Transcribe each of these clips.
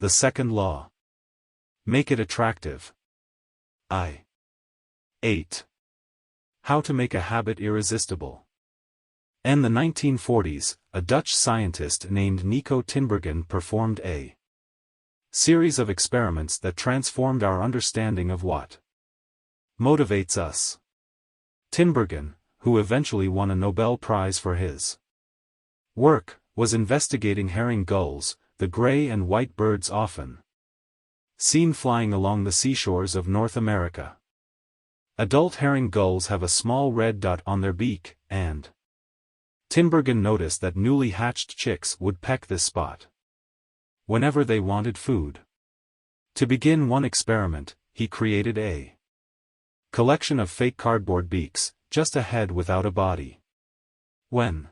The second law. Make it attractive. 8. How to make a habit irresistible. In the 1940s, a Dutch scientist named Nico Tinbergen performed a series of experiments that transformed our understanding of what motivates us. Tinbergen, who eventually won a Nobel Prize for his work, was investigating herring gulls, the gray and white birds often seen flying along the seashores of North America. Adult herring gulls have a small red dot on their beak, and Tinbergen noticed that newly hatched chicks would peck this spot whenever they wanted food. To begin one experiment, he created a collection of fake cardboard beaks, just a head without a body. When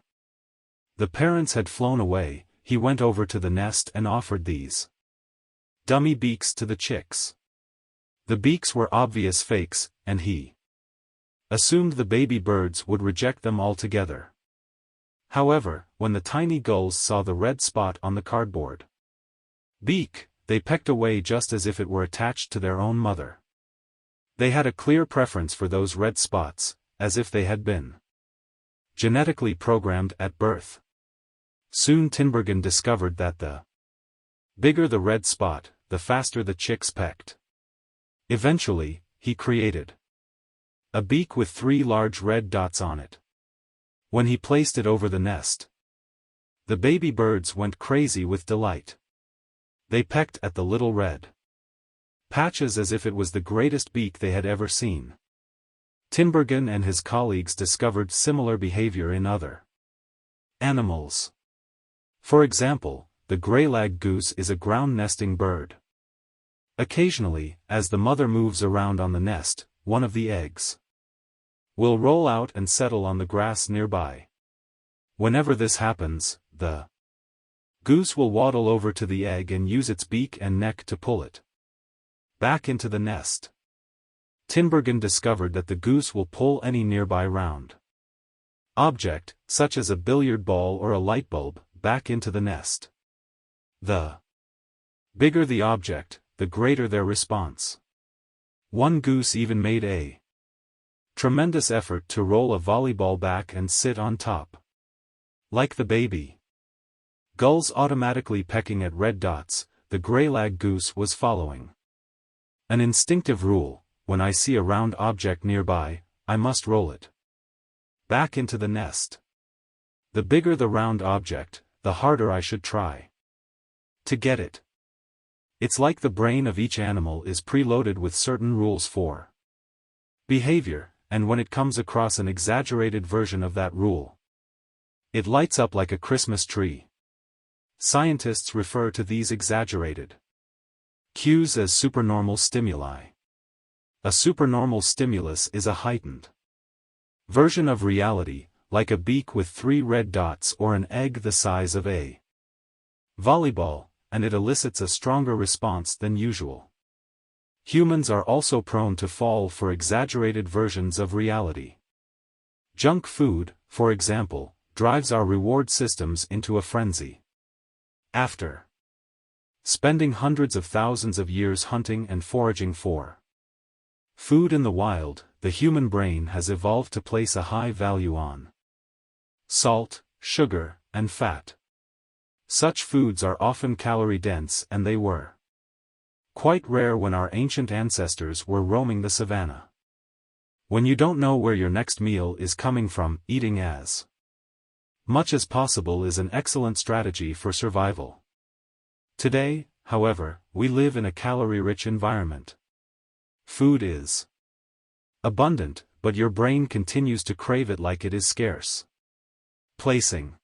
the parents had flown away, he went over to the nest and offered these dummy beaks to the chicks. The beaks were obvious fakes, and he assumed the baby birds would reject them altogether. However, when the tiny gulls saw the red spot on the cardboard beak, they pecked away just as if it were attached to their own mother. They had a clear preference for those red spots, as if they had been genetically programmed at birth. Soon Tinbergen discovered that the bigger the red spot, the faster the chicks pecked. Eventually, he created a beak with 3 large red dots on it. When he placed it over the nest, the baby birds went crazy with delight. They pecked at the little red patches as if it was the greatest beak they had ever seen. Tinbergen and his colleagues discovered similar behavior in other animals. For example, the greylag goose is a ground-nesting bird. Occasionally, as the mother moves around on the nest, one of the eggs will roll out and settle on the grass nearby. Whenever this happens, the goose will waddle over to the egg and use its beak and neck to pull it back into the nest. Tinbergen discovered that the goose will pull any nearby round object, such as a billiard ball or a light bulb, back into the nest. The bigger the object, the greater their response. One goose even made a tremendous effort to roll a volleyball back and sit on top. Like the baby gulls automatically pecking at red dots, the greylag goose was following an instinctive rule: when I see a round object nearby, I must roll it back into the nest. The bigger the round object, the harder I should try to get it. It's like the brain of each animal is preloaded with certain rules for behavior, and when it comes across an exaggerated version of that rule, it lights up like a Christmas tree. Scientists refer to these exaggerated cues as supernormal stimuli. A supernormal stimulus is a heightened version of reality, like a beak with 3 red dots or an egg the size of a volleyball, and it elicits a stronger response than usual. Humans are also prone to fall for exaggerated versions of reality. Junk food, for example, drives our reward systems into a frenzy. After spending hundreds of thousands of years hunting and foraging for food in the wild, the human brain has evolved to place a high value on salt, sugar, and fat. Such foods are often calorie-dense, and they were quite rare when our ancient ancestors were roaming the savannah. When you don't know where your next meal is coming from, eating as much as possible is an excellent strategy for survival. Today, however, we live in a calorie-rich environment. Food is abundant, but your brain continues to crave it like it is scarce. Placing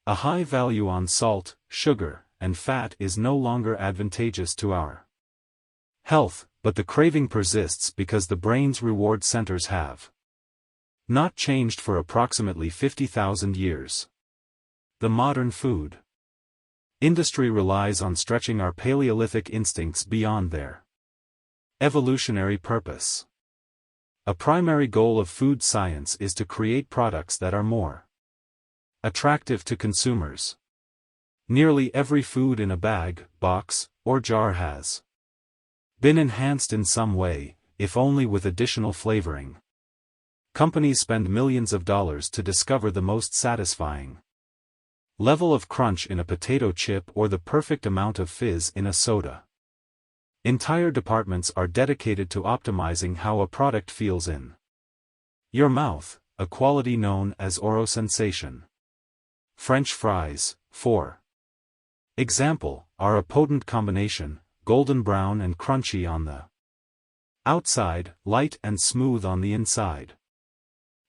a high value on salt, sugar, and fat is no longer advantageous to our health, but the craving persists because the brain's reward centers have not changed for approximately 50,000 years. The modern food industry relies on stretching our Paleolithic instincts beyond their evolutionary purpose. A primary goal of food science is to create products that are more attractive to consumers. Nearly every food in a bag, box, or jar has been enhanced in some way, if only with additional flavoring. Companies spend millions of dollars to discover the most satisfying level of crunch in a potato chip or the perfect amount of fizz in a soda. Entire departments are dedicated to optimizing how a product feels in your mouth, a quality known as oral sensation. French fries, for example, are a potent combination, golden brown and crunchy on the outside, light and smooth on the inside.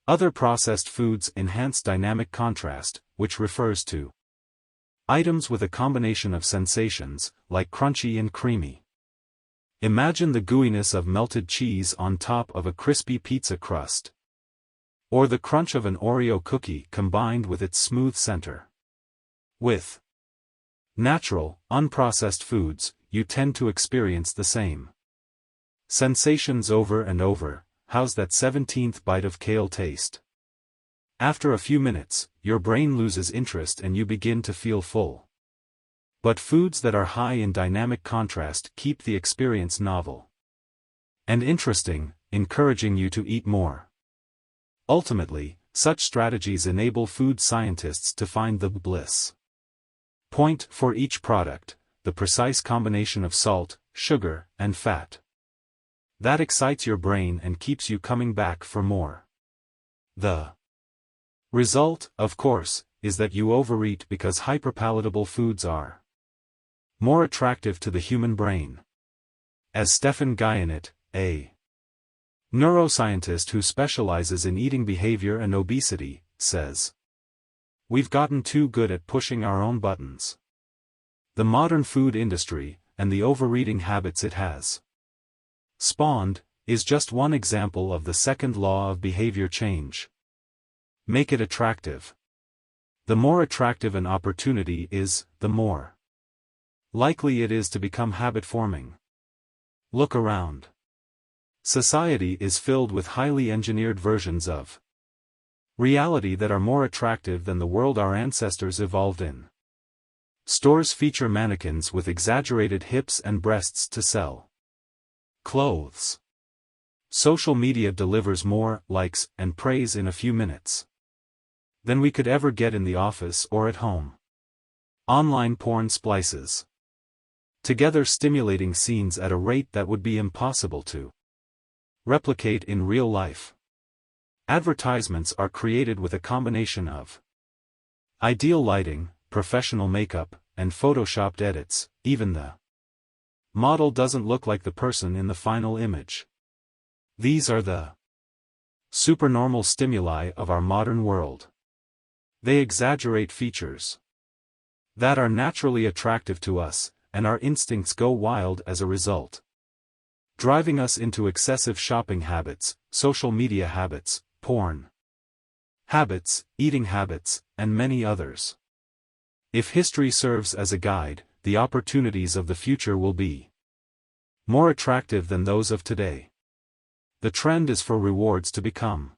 Other processed foods enhance dynamic contrast, which refers to items with a combination of sensations, like crunchy and creamy. Imagine the gooiness of melted cheese on top of a crispy pizza crust, or the crunch of an Oreo cookie combined with its smooth center. With natural, unprocessed foods, you tend to experience the same sensations over and over. How's that 17th bite of kale taste? After a few minutes, your brain loses interest and you begin to feel full. But foods that are high in dynamic contrast keep the experience novel and interesting, encouraging you to eat more. Ultimately, such strategies enable food scientists to find the bliss point for each product, the precise combination of salt, sugar, and fat that excites your brain and keeps you coming back for more. The result, of course, is that you overeat because hyperpalatable foods are more attractive to the human brain. As Stefan Guyenit, a neuroscientist who specializes in eating behavior and obesity, says, "We've gotten too good at pushing our own buttons." The modern food industry, and the overeating habits it has spawned, is just one example of the second law of behavior change. Make it attractive. The more attractive an opportunity is, the more likely it is to become habit-forming. Look around. Society is filled with highly engineered versions of reality that are more attractive than the world our ancestors evolved in. Stores feature mannequins with exaggerated hips and breasts to sell clothes. Social media delivers more likes and praise in a few minutes than we could ever get in the office or at home. Online porn splices together stimulating scenes at a rate that would be impossible to replicate in real life. Advertisements are created with a combination of ideal lighting, professional makeup, and photoshopped edits. Even the model doesn't look like the person in the final image. These are the supernormal stimuli of our modern world. They exaggerate features that are naturally attractive to us, and our instincts go wild as a result, driving us into excessive shopping habits, social media habits, porn habits, eating habits, and many others. If history serves as a guide, the opportunities of the future will be more attractive than those of today. The trend is for rewards to become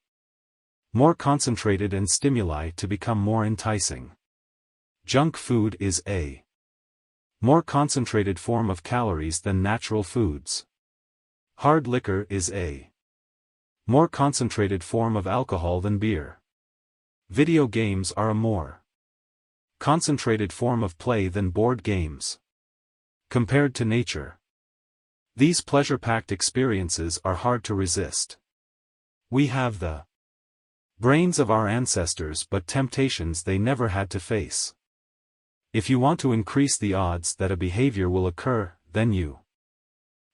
more concentrated and stimuli to become more enticing. Junk food is a more concentrated form of calories than natural foods. Hard liquor is a more concentrated form of alcohol than beer. Video games are a more concentrated form of play than board games. Compared to nature, these pleasure-packed experiences are hard to resist. We have the brains of our ancestors but temptations they never had to face. If you want to increase the odds that a behavior will occur, then you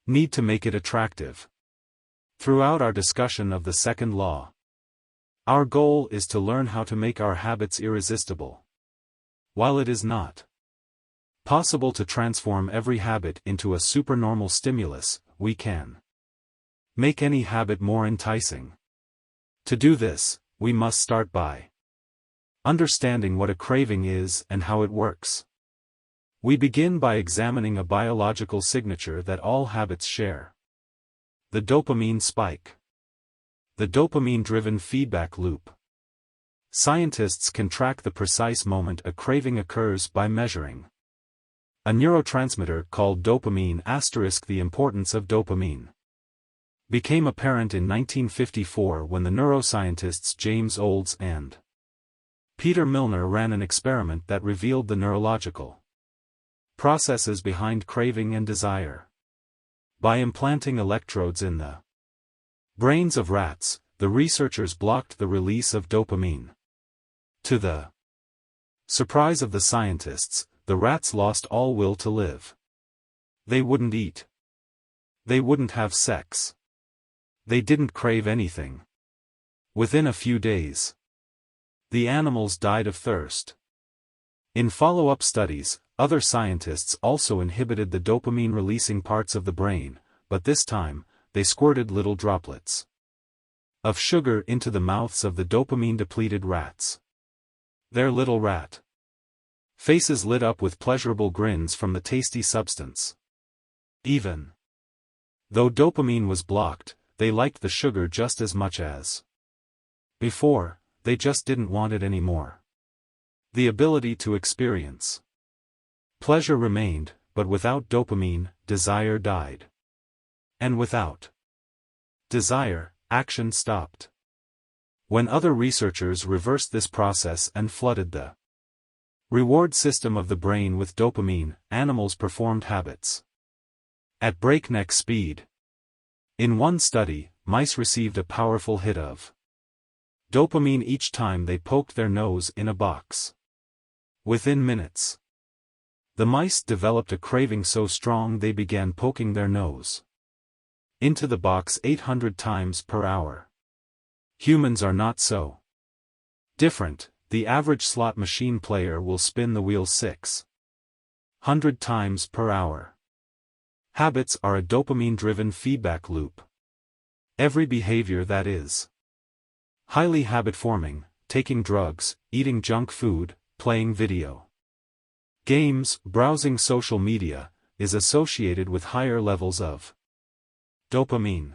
need to make it attractive. Throughout our discussion of the second law, our goal is to learn how to make our habits irresistible. While it is not possible to transform every habit into a supernormal stimulus, we can make any habit more enticing. To do this, we must start by understanding what a craving is and how it works. We begin by examining a biological signature that all habits share: the dopamine spike. The dopamine-driven feedback loop Scientists can track the precise moment a craving occurs by measuring a neurotransmitter called dopamine. The importance of dopamine became apparent in 1954 when the neuroscientists James Olds and Peter Milner ran an experiment that revealed the neurological processes behind craving and desire. By implanting electrodes in the brains of rats, the researchers blocked the release of dopamine. To the surprise of the scientists, the rats lost all will to live. They wouldn't eat. They wouldn't have sex. They didn't crave anything. Within a few days, the animals died of thirst. In follow-up studies, other scientists also inhibited the dopamine-releasing parts of the brain, but this time, they squirted little droplets of sugar into the mouths of the dopamine-depleted rats. Their little rat faces lit up with pleasurable grins from the tasty substance. Even though dopamine was blocked, they liked the sugar just as much as before. They just didn't want it anymore. The ability to experience pleasure remained, but without dopamine, desire died. And without desire, action stopped. When other researchers reversed this process and flooded the reward system of the brain with dopamine, animals performed habits at breakneck speed. In one study, mice received a powerful hit of dopamine each time they poked their nose in a box. Within minutes, the mice developed a craving so strong they began poking their nose into the box 800 times per hour. Humans are not so different. The average slot machine player will spin the wheel 600 times per hour. Habits are a dopamine-driven feedback loop. Every behavior that is highly habit-forming, taking drugs, eating junk food, playing video games, browsing social media, is associated with higher levels of dopamine.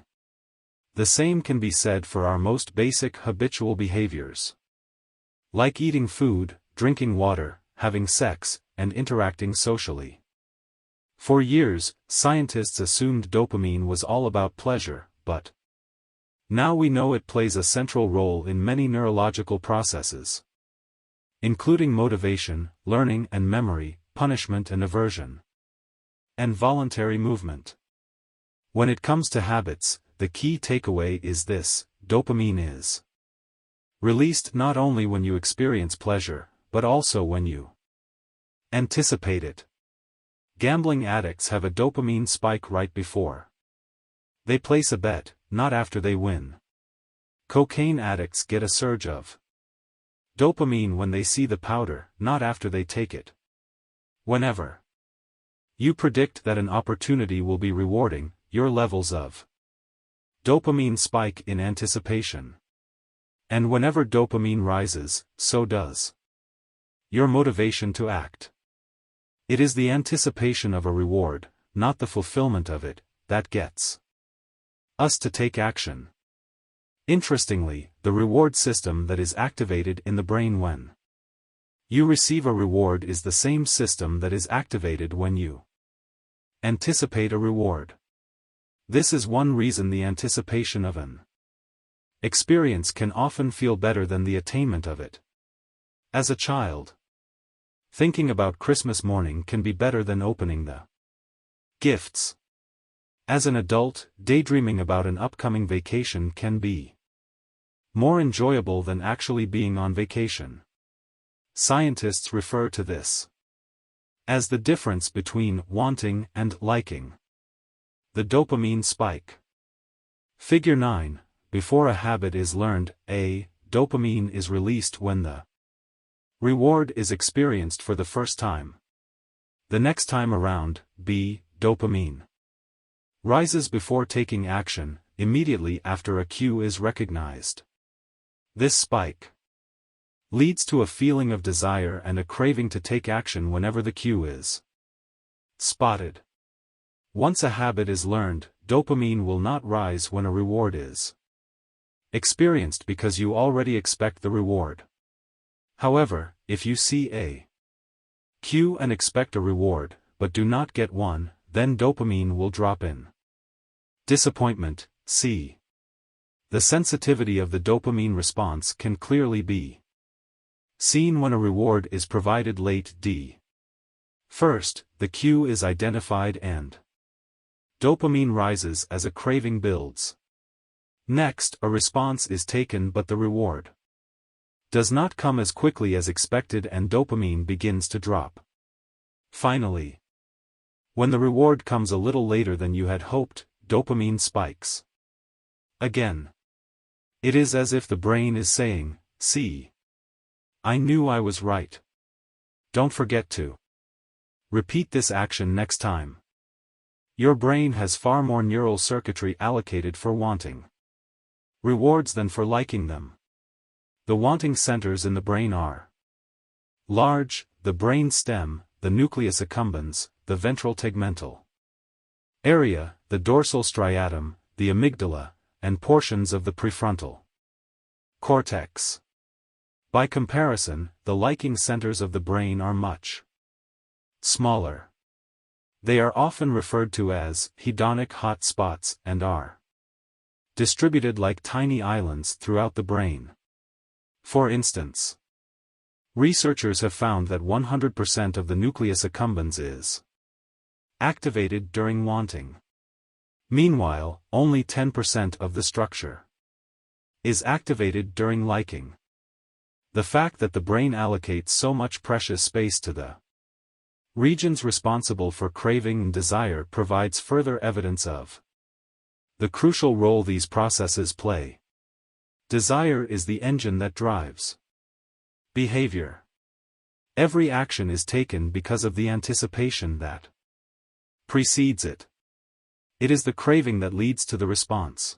The same can be said for our most basic habitual behaviors, like eating food, drinking water, having sex, and interacting socially. For years, scientists assumed dopamine was all about pleasure, but now we know it plays a central role in many neurological processes, including motivation, learning and memory, punishment and aversion, and voluntary movement. When it comes to habits, the key takeaway is this: dopamine is released not only when you experience pleasure, but also when you anticipate it. Gambling addicts have a dopamine spike right before they place a bet, not after they win. Cocaine addicts get a surge of dopamine when they see the powder, not after they take it. Whenever you predict that an opportunity will be rewarding, your levels of dopamine spike in anticipation. And whenever dopamine rises, so does your motivation to act. It is the anticipation of a reward, not the fulfillment of it, that gets us to take action. Interestingly, the reward system that is activated in the brain when you receive a reward is the same system that is activated when you anticipate a reward. This is one reason the anticipation of an experience can often feel better than the attainment of it. As a child, thinking about Christmas morning can be better than opening the gifts. As an adult, daydreaming about an upcoming vacation can be more enjoyable than actually being on vacation. Scientists refer to this as the difference between wanting and liking. The dopamine spike. Figure 9. Before a habit is learned, A. Dopamine is released when the reward is experienced for the first time. The next time around, B. Dopamine rises before taking action, immediately after a cue is recognized. This spike leads to a feeling of desire and a craving to take action whenever the cue is spotted. Once a habit is learned, dopamine will not rise when a reward is experienced because you already expect the reward. However, if you see a cue and expect a reward, but do not get one, then dopamine will drop in. Disappointment, c. The sensitivity of the dopamine response can clearly be seen when a reward is provided late. d. First, the cue is identified and dopamine rises as a craving builds. Next, a response is taken but the reward does not come as quickly as expected and dopamine begins to drop. Finally, when the reward comes a little later than you had hoped, dopamine spikes again. It is as if the brain is saying, "See, I knew I was right. Don't forget to repeat this action next time." Your brain has far more neural circuitry allocated for wanting rewards than for liking them. The wanting centers in the brain are large: the brain stem, the nucleus accumbens, the ventral tegmental area, the dorsal striatum, the amygdala, and portions of the prefrontal cortex. By comparison, the liking centers of the brain are much smaller. They are often referred to as hedonic hot spots and are distributed like tiny islands throughout the brain. For instance, researchers have found that 100% of the nucleus accumbens is activated during wanting. Meanwhile, only 10% of the structure is activated during liking. The fact that the brain allocates so much precious space to the regions responsible for craving and desire provides further evidence of the crucial role these processes play. Desire is the engine that drives behavior. Every action is taken because of the anticipation that precedes it. It is the craving that leads to the response.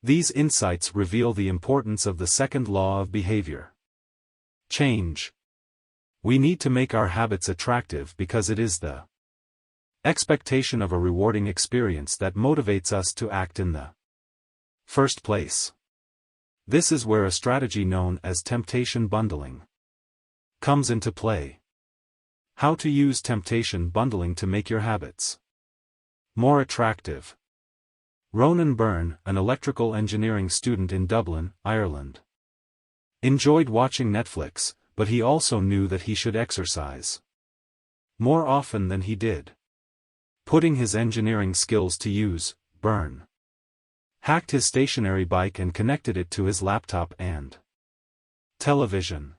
These insights reveal the importance of the second law of behavior change. We need to make our habits attractive because it is the expectation of a rewarding experience that motivates us to act in the first place. This is where a strategy known as temptation bundling comes into play. How to use temptation bundling to make your habits more attractive. Ronan Byrne, an electrical engineering student in Dublin, Ireland, enjoyed watching Netflix, but he also knew that he should exercise more often than he did. Putting his engineering skills to use, Byrne hacked his stationary bike and connected it to his laptop and television.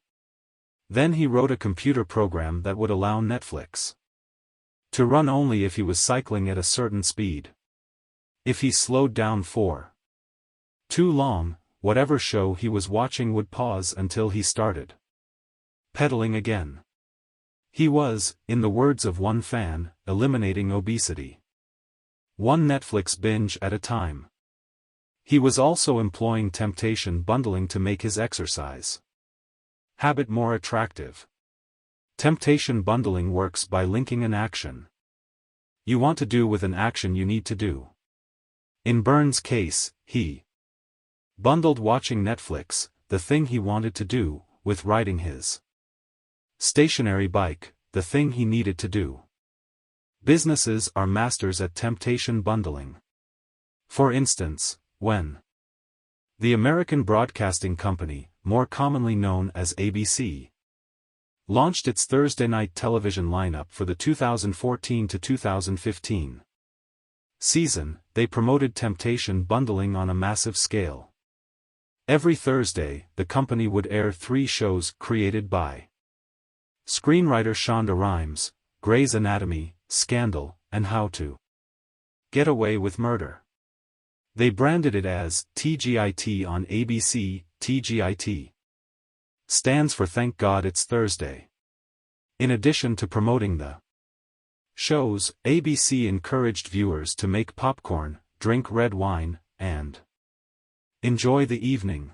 Then he wrote a computer program that would allow Netflix to run only if he was cycling at a certain speed. If he slowed down for too long, whatever show he was watching would pause until he started pedaling again. He was, in the words of one fan, eliminating obesity one Netflix binge at a time. He was also employing temptation bundling to make his exercise habit more attractive. Temptation bundling works by linking an action you want to do with an action you need to do. In Byrne's case, he bundled watching Netflix, the thing he wanted to do, with riding his stationary bike, the thing he needed to do. Businesses are masters at temptation bundling. For instance, when the American Broadcasting Company, more commonly known as ABC, launched its Thursday night television lineup for the 2014 to 2015 season, they promoted temptation bundling on a massive scale. Every Thursday, the company would air 3 shows created by screenwriter Shonda Rhimes: Grey's Anatomy, Scandal, and How to Get Away with Murder. They branded it as TGIT on ABC. TGIT stands for Thank God It's Thursday. In addition to promoting the shows, ABC encouraged viewers to make popcorn, drink red wine, and enjoy the evening.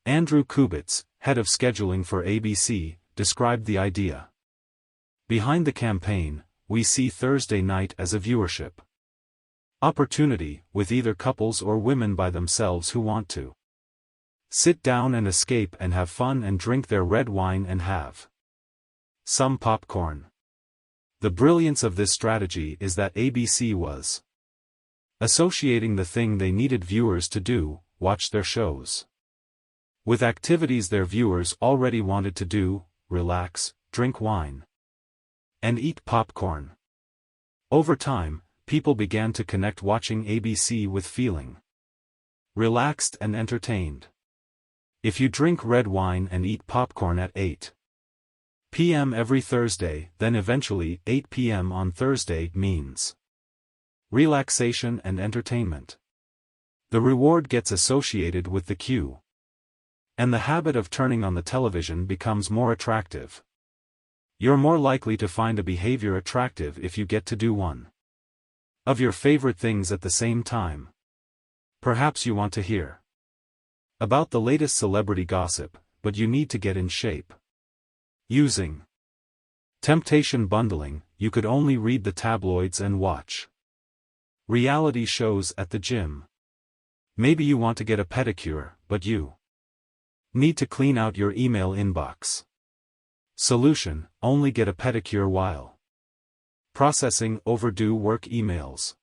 Andrew Kubitz, head of scheduling for ABC, described the idea. Behind the campaign, we see Thursday night as a viewership opportunity, with either couples or women by themselves who want to sit down and escape and have fun and drink their red wine and have some popcorn. The brilliance of this strategy is that ABC was associating the thing they needed viewers to do, watch their shows, with activities their viewers already wanted to do, relax, drink wine, and eat popcorn. Over time, people began to connect watching ABC with feeling relaxed and entertained. If you drink red wine and eat popcorn at 8 p.m. every Thursday, then eventually 8 p.m. on Thursday means relaxation and entertainment. The reward gets associated with the cue, and the habit of turning on the television becomes more attractive. You're more likely to find a behavior attractive if you get to do one of your favorite things at the same time. Perhaps you want to hear about the latest celebrity gossip, but you need to get in shape. Using temptation bundling, you could only read the tabloids and watch reality shows at the gym. Maybe you want to get a pedicure, but you need to clean out your email inbox. Solution: only get a pedicure while processing overdue work emails.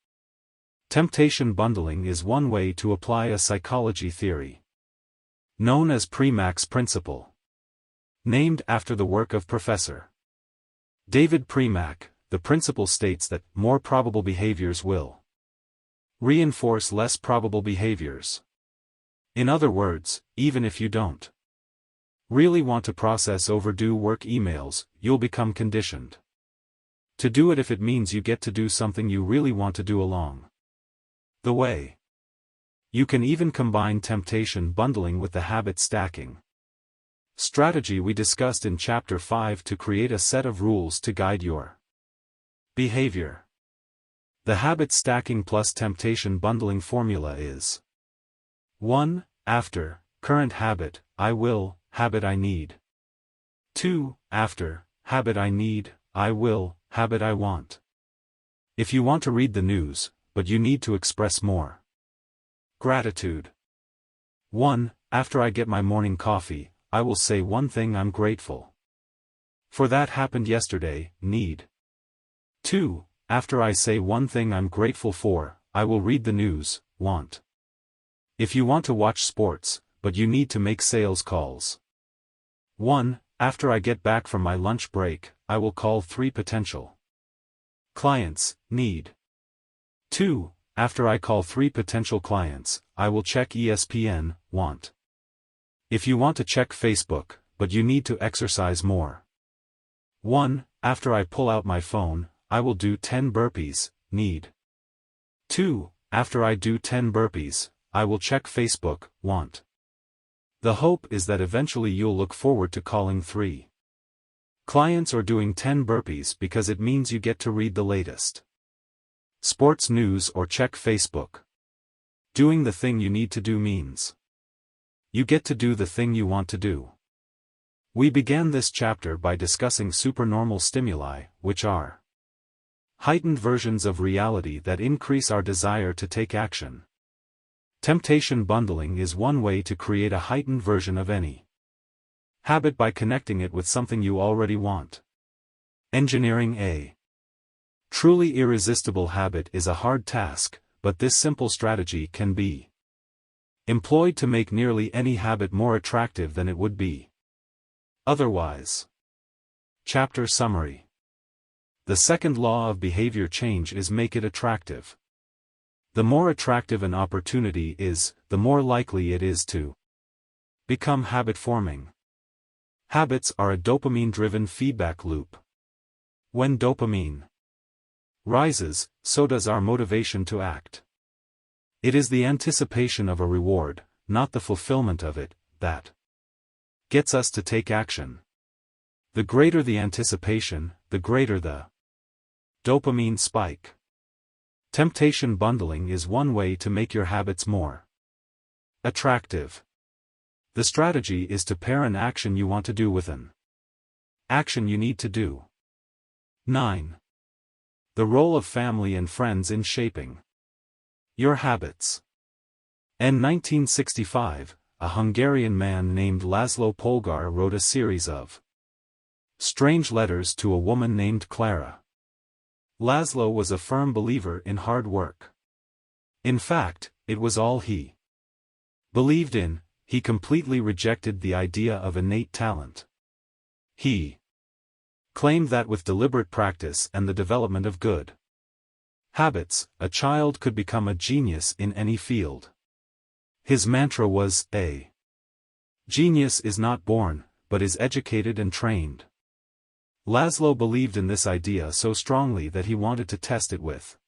Temptation bundling is one way to apply a psychology theory known as Premack's principle, named after the work of Professor David Premack. The principle states that more probable behaviors will reinforce less probable behaviors. In other words, even if you don't really want to process overdue work emails, you'll become conditioned to do it if it means you get to do something you really want to do along the way. You can even combine temptation bundling with the habit stacking strategy we discussed in Chapter 5 to create a set of rules to guide your behavior. The habit stacking plus temptation bundling formula is 1. After, current habit, I will, habit I need. 2. After, habit I need, I will, habit I want. If you want to read the news, but you need to express more gratitude. 1. After I get my morning coffee, I will say one thing I'm grateful for that happened yesterday, need. 2. After I say one thing I'm grateful for, I will read the news, want. If you want to watch sports, but you need to make sales calls. 1. After I get back from my lunch break, I will call 3 potential clients, need. 2. After I call 3 potential clients, I will check ESPN, want. If you want to check Facebook, but you need to exercise more. 1. After I pull out my phone, I will do 10 burpees, need. 2. After I do 10 burpees, I will check Facebook, want. The hope is that eventually you'll look forward to calling 3 clients or doing 10 burpees because it means you get to read the latest sports news or check Facebook. Doing the thing you need to do means you get to do the thing you want to do. We began this chapter by discussing supernormal stimuli, which are heightened versions of reality that increase our desire to take action. Temptation bundling is one way to create a heightened version of any habit by connecting it with something you already want. Engineering a truly irresistible habit is a hard task, but this simple strategy can be employed to make nearly any habit more attractive than it would be otherwise. Chapter Summary. The second law of behavior change is make it attractive. The more attractive an opportunity is, the more likely it is to become habit-forming. Habits are a dopamine-driven feedback loop. When dopamine rises, so does our motivation to act. It is the anticipation of a reward, not the fulfillment of it, that gets us to take action. The greater the anticipation, the greater the dopamine spike. Temptation bundling is one way to make your habits more attractive. The strategy is to pair an action you want to do with an action you need to do. 9. The role of family and friends in shaping your habits. In 1965, a Hungarian man named Laszlo Polgár wrote a series of strange letters to a woman named Clara. Laszlo was a firm believer in hard work. In fact, it was all he believed in. He completely rejected the idea of innate talent. He claimed that with deliberate practice and the development of good habits, a child could become a genius in any field. His mantra was, "A genius is not born, but is educated and trained." Laszlo believed in this idea so strongly that he wanted to test it with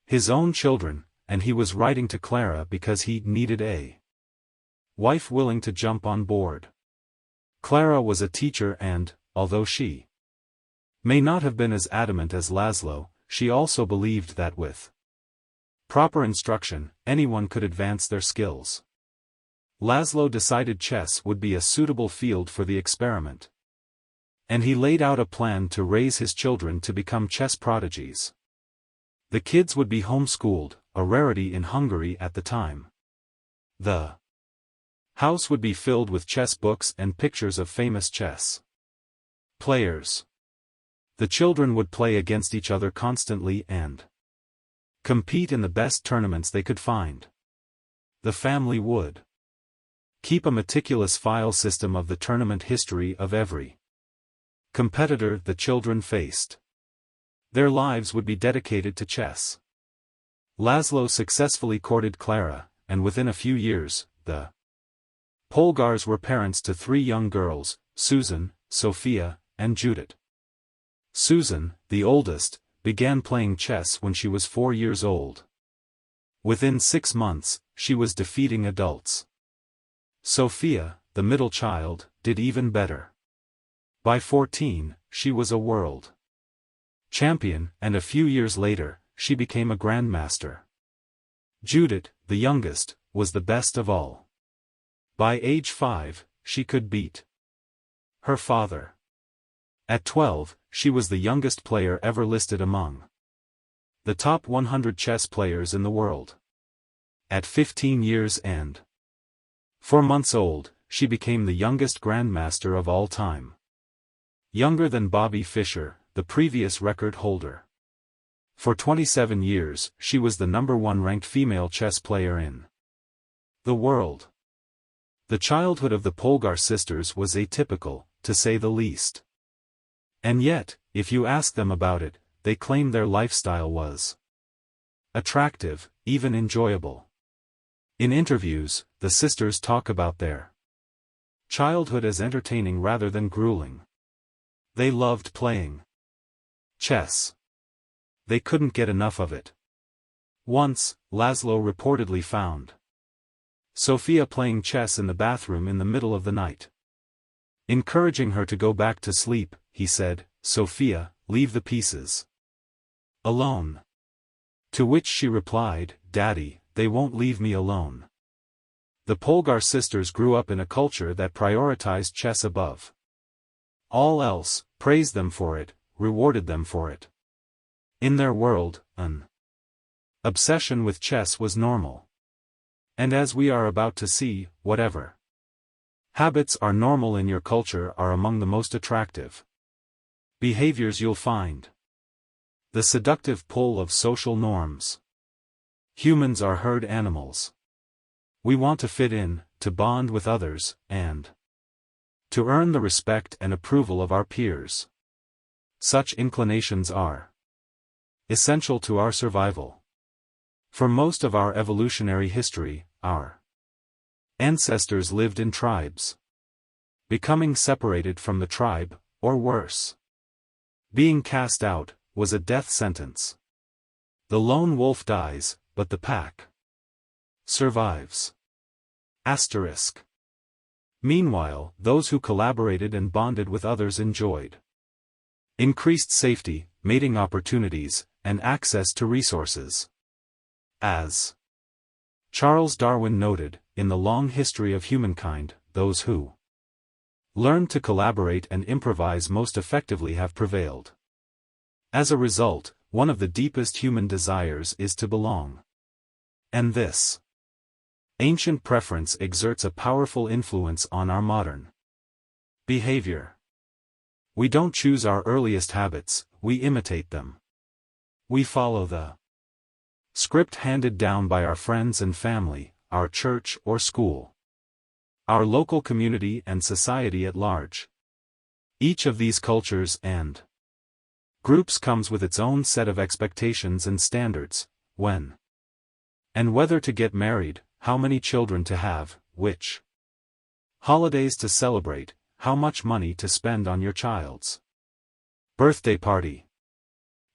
his own children, and he was writing to Clara because he needed a wife willing to jump on board. Clara was a teacher and, although she may not have been as adamant as Laszlo, she also believed that with proper instruction, anyone could advance their skills. Laszlo decided chess would be a suitable field for the experiment. And he laid out a plan to raise his children to become chess prodigies. The kids would be homeschooled, a rarity in Hungary at the time. The house would be filled with chess books and pictures of famous chess players. The children would play against each other constantly and compete in the best tournaments they could find. The family would keep a meticulous file system of the tournament history of every competitor the children faced. Their lives would be dedicated to chess. Laszlo successfully courted Clara, and within a few years, the Polgárs were parents to 3 young girls, Susan, Sophia, and Judith. Susan, the oldest, began playing chess when she was 4 years old. Within 6 months, she was defeating adults. Sophia, the middle child, did even better. By 14, she was a world champion, and a few years later, she became a grandmaster. Judith, the youngest, was the best of all. By age 5, she could beat her father. At 12, she was the youngest player ever listed among the top 100 chess players in the world. At 15 years and 4 months old, she became the youngest grandmaster of all time. Younger than Bobby Fischer, the previous record holder. For 27 years, she was the #1 ranked female chess player in the world. The childhood of the Polgár sisters was atypical, to say the least. And yet, if you ask them about it, they claim their lifestyle was attractive, even enjoyable. In interviews, the sisters talk about their childhood as entertaining rather than grueling. They loved playing chess. They couldn't get enough of it. Once, Laszlo reportedly found Sophia playing chess in the bathroom in the middle of the night. Encouraging her to go back to sleep, he said, "Sophia, leave the pieces alone." To which she replied, "Daddy, they won't leave me alone." The Polgár sisters grew up in a culture that prioritized chess above all else, praised them for it, rewarded them for it. In their world, an obsession with chess was normal. And as we are about to see, whatever habits are normal in your culture are among the most attractive behaviors you'll find. The seductive pull of social norms. Humans are herd animals. We want to fit in, to bond with others, and to earn the respect and approval of our peers. Such inclinations are essential to our survival. For most of our evolutionary history, our ancestors lived in tribes. Becoming separated from the tribe, or worse, being cast out, was a death sentence. The lone wolf dies, but the pack survives. Asterisk. Meanwhile, those who collaborated and bonded with others enjoyed increased safety, mating opportunities, and access to resources. As Charles Darwin noted, in the long history of humankind, those who learned to collaborate and improvise most effectively have prevailed. As a result, one of the deepest human desires is to belong. And this Ancient preference exerts a powerful influence on our modern behavior. We don't choose our earliest habits, we imitate them. We follow the script handed down by our friends and family, our church or school, our local community and society at large. Each of these cultures and groups comes with its own set of expectations and standards, when and whether to get married, how many children to have, which holidays to celebrate, how much money to spend on your child's birthday party.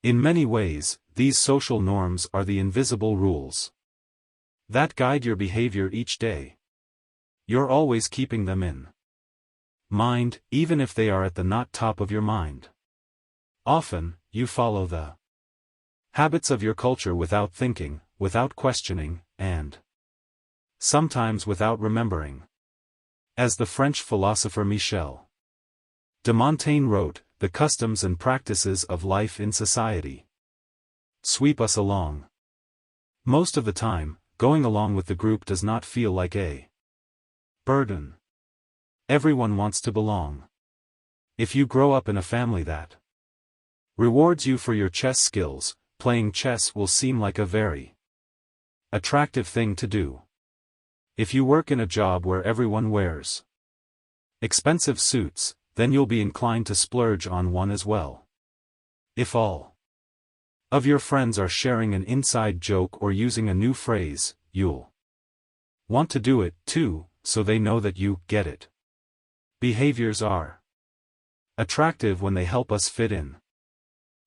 In many ways, these social norms are the invisible rules that guide your behavior each day. You're always keeping them in mind, even if they are at the not top of your mind. Often, you follow the habits of your culture without thinking, without questioning, and sometimes without remembering. As the French philosopher Michel de Montaigne wrote, the customs and practices of life in society sweep us along. Most of the time, going along with the group does not feel like a burden. Everyone wants to belong. If you grow up in a family that rewards you for your chess skills, playing chess will seem like a very attractive thing to do. If you work in a job where everyone wears expensive suits, then you'll be inclined to splurge on one as well. If all of your friends are sharing an inside joke or using a new phrase, you'll want to do it too, so they know that you get it. Behaviors are attractive when they help us fit in.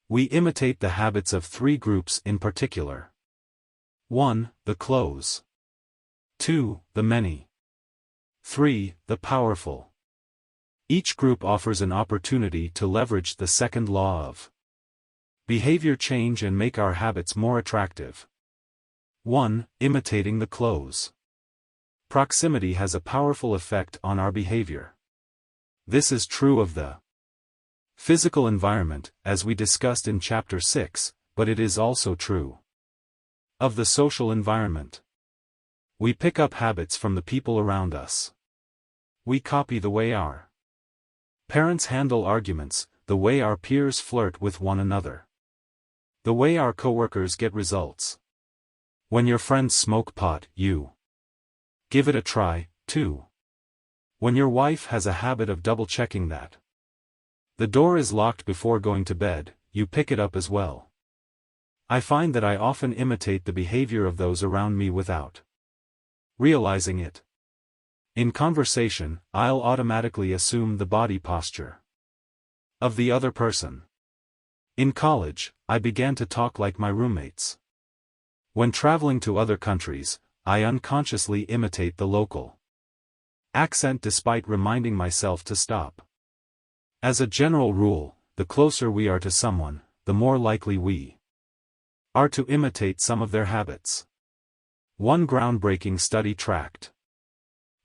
We imitate the habits of three groups in particular. 1. The close. 2. The many. 3. The powerful. Each group offers an opportunity to leverage the second law of behavior change and make our habits more attractive. 1. Imitating the close. Proximity has a powerful effect on our behavior. This is true of the physical environment, as we discussed in Chapter 6, but it is also true of the social environment. We pick up habits from the people around us. We copy the way our parents handle arguments, the way our peers flirt with one another, the way our coworkers get results. When your friends smoke pot, you give it a try, too. When your wife has a habit of double-checking that the door is locked before going to bed, you pick it up as well. I find that I often imitate the behavior of those around me without realizing it. In conversation, I'll automatically assume the body posture of the other person. In college, I began to talk like my roommates. When traveling to other countries, I unconsciously imitate the local accent despite reminding myself to stop. As a general rule, the closer we are to someone, the more likely we are to imitate some of their habits. One groundbreaking study tracked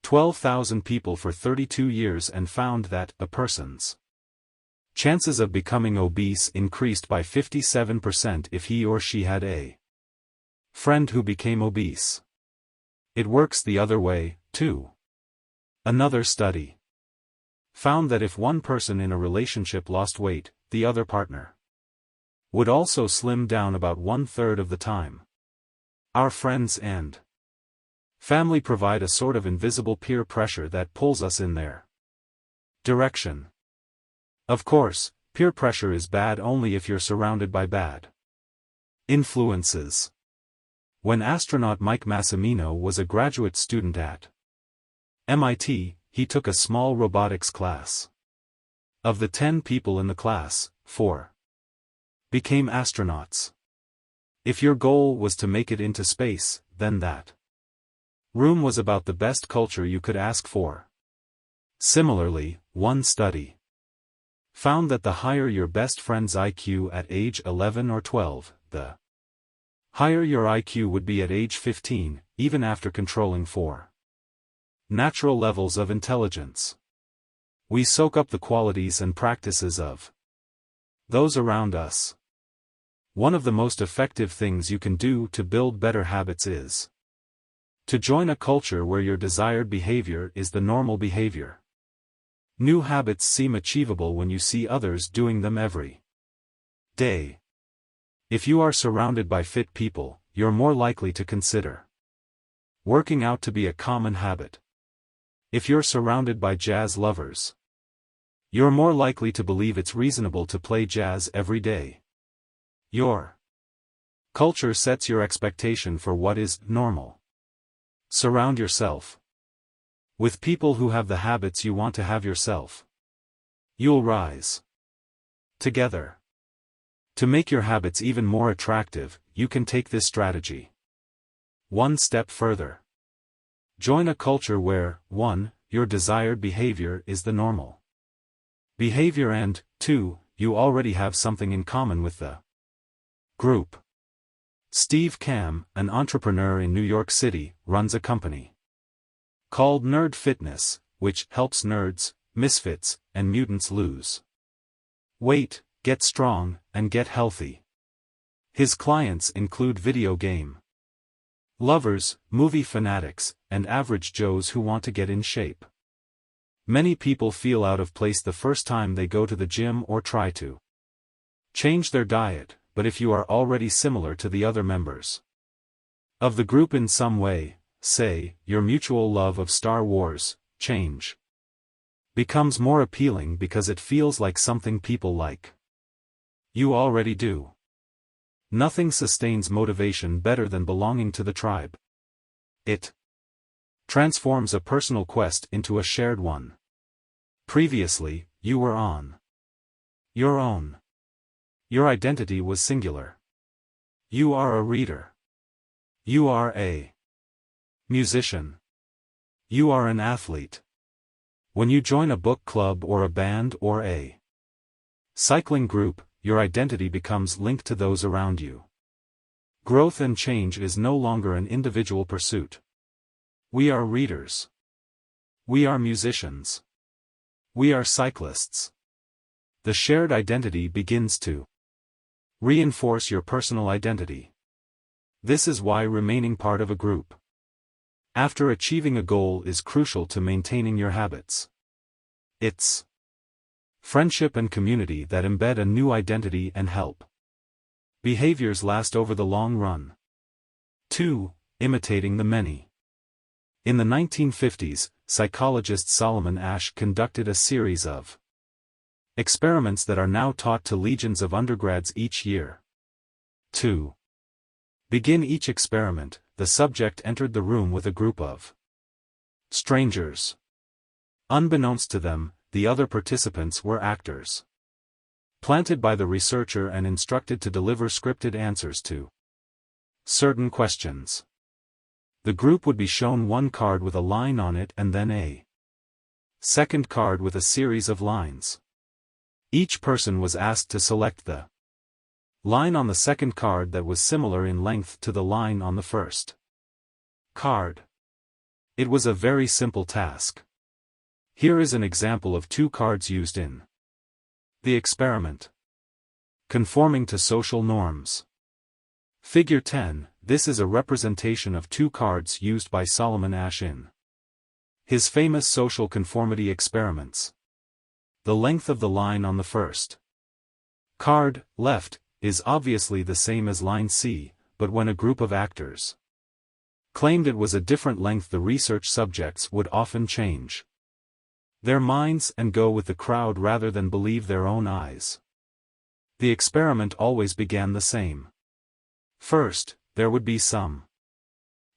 12,000 people for 32 years and found that a person's chances of becoming obese increased by 57% if he or she had a friend who became obese. It works the other way, too. Another study found that if one person in a relationship lost weight, the other partner would also slim down about 1/3 of the time. Our friends and family provide a sort of invisible peer pressure that pulls us in their direction. Of course, peer pressure is bad only if you're surrounded by bad influences. When astronaut Mike Massimino was a graduate student at MIT, he took a small robotics class. Of the 10 people in the class, 4 became astronauts. If your goal was to make it into space, then that room was about the best culture you could ask for. Similarly, one study found that the higher your best friend's IQ at age 11 or 12, the higher your IQ would be at age 15, even after controlling 4 natural levels of intelligence. We soak up the qualities and practices of those around us. One of the most effective things you can do to build better habits is To join a culture where your desired behavior is the normal behavior. New habits seem achievable when you see others doing them every day. If you are surrounded by fit people, you're more likely to consider working out to be a common habit. If you're surrounded by jazz lovers, you're more likely to believe it's reasonable to play jazz every day. Your culture sets your expectation for what is normal. Surround yourself with people who have the habits you want to have yourself. You'll rise together. To make your habits even more attractive, you can take this strategy one step further. Join a culture where, 1. Your desired behavior is the normal behavior and, 2. You already have something in common with the group. Steve Kamb, an entrepreneur in New York City, runs a company called Nerd Fitness, which helps nerds, misfits, and mutants lose weight, get strong, and get healthy. His clients include video game lovers, movie fanatics, and average Joes who want to get in shape. Many people feel out of place the first time they go to the gym or try to change their diet, but if you are already similar to the other members of the group in some way, say, your mutual love of Star Wars, change becomes more appealing because it feels like something people like. You already do. Nothing sustains motivation better than belonging to the tribe. It transforms a personal quest into a shared one. Previously, you were on your own. Your identity was singular. You are a reader. You are a musician. You are an athlete. When you join a book club or a band or a cycling group, your identity becomes linked to those around you. Growth and change is no longer an individual pursuit. We are readers. We are musicians. We are cyclists. The shared identity begins to reinforce your personal identity. This is why remaining part of a group after achieving a goal is crucial to maintaining your habits. It's friendship and community that embed a new identity and help behaviors last over the long run. 2. Imitating the many. In the 1950s, psychologist Solomon Asch conducted a series of experiments that are now taught to legions of undergrads each year. 2. Begin each experiment, the subject entered the room with a group of strangers. Unbeknownst to them, the other participants were actors, planted by the researcher and instructed to deliver scripted answers to certain questions. The group would be shown one card with a line on it and then a second card with a series of lines. Each person was asked to select the line on the second card that was similar in length to the line on the first card. It was a very simple task. Here is an example of two cards used in the experiment. Conforming to social norms. Figure 10, this is a representation of two cards used by Solomon Asch in his famous social conformity experiments. The length of the line on the first card, left, is obviously the same as line C, but when a group of actors claimed it was a different length, the research subjects would often change their minds and go with the crowd rather than believe their own eyes. The experiment always began the same. First, there would be some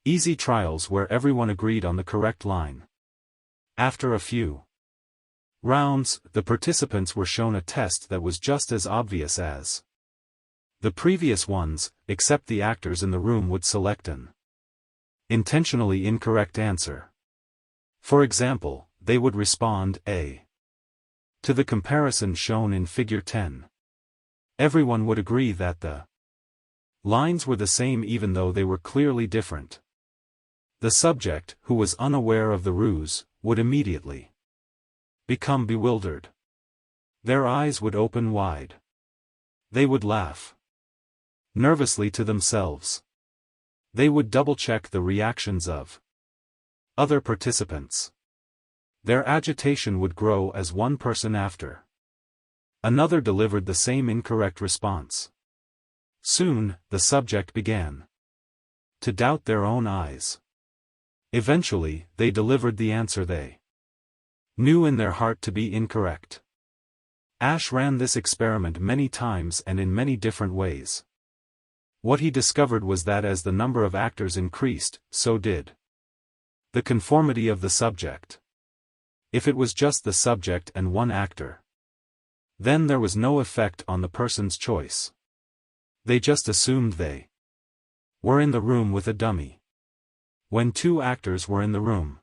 easy trials where everyone agreed on the correct line. After a few rounds, the participants were shown a test that was just as obvious as the previous ones, except the actors in the room would select an intentionally incorrect answer. For example, they would respond A to the comparison shown in Figure 10. Everyone would agree that the lines were the same even though they were clearly different. The subject, who was unaware of the ruse, would immediately become bewildered. Their eyes would open wide. They would laugh nervously to themselves. They would double-check the reactions of other participants. Their agitation would grow as one person after another delivered the same incorrect response. Soon, the subject began to doubt their own eyes. Eventually, they delivered the answer they knew in their heart to be incorrect. Ash ran this experiment many times and in many different ways. What he discovered was that as the number of actors increased, so did the conformity of the subject. If it was just the subject and one actor, then there was no effect on the person's choice. They just assumed they were in the room with a dummy. When two actors were in the room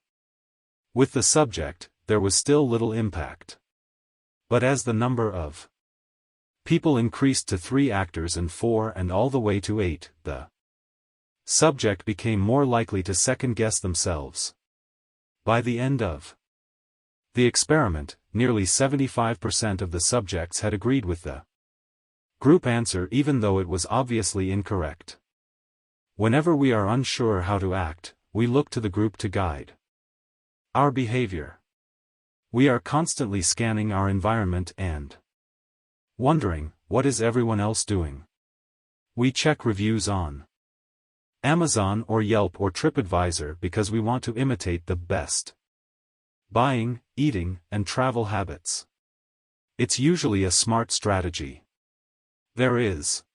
with the subject, there was still little impact. But as the number of people increased to 3 actors and 4 and all the way to 8, the subject became more likely to second-guess themselves. By the end of the experiment, nearly 75% of the subjects had agreed with the group answer even though it was obviously incorrect. Whenever we are unsure how to act, we look to the group to guide our behavior. We are constantly scanning our environment and wondering, what is everyone else doing? We check reviews on Amazon or Yelp or TripAdvisor because we want to imitate the best buying, eating, and travel habits. It's usually a smart strategy. There is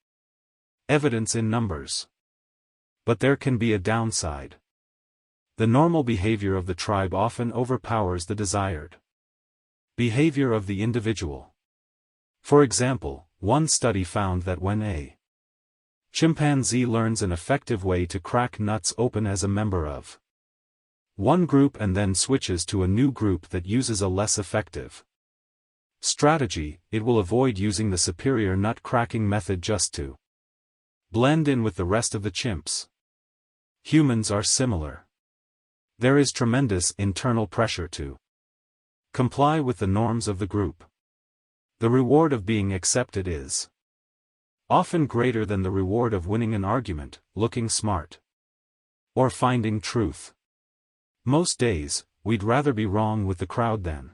evidence in numbers. But there can be a downside. The normal behavior of the tribe often overpowers the desired behavior of the individual. For example, one study found that when a chimpanzee learns an effective way to crack nuts open as a member of one group and then switches to a new group that uses a less effective strategy, it will avoid using the superior nut cracking method just to blend in with the rest of the chimps. Humans are similar. There is tremendous internal pressure to comply with the norms of the group. The reward of being accepted is often greater than the reward of winning an argument, looking smart, or finding truth. Most days, we'd rather be wrong with the crowd than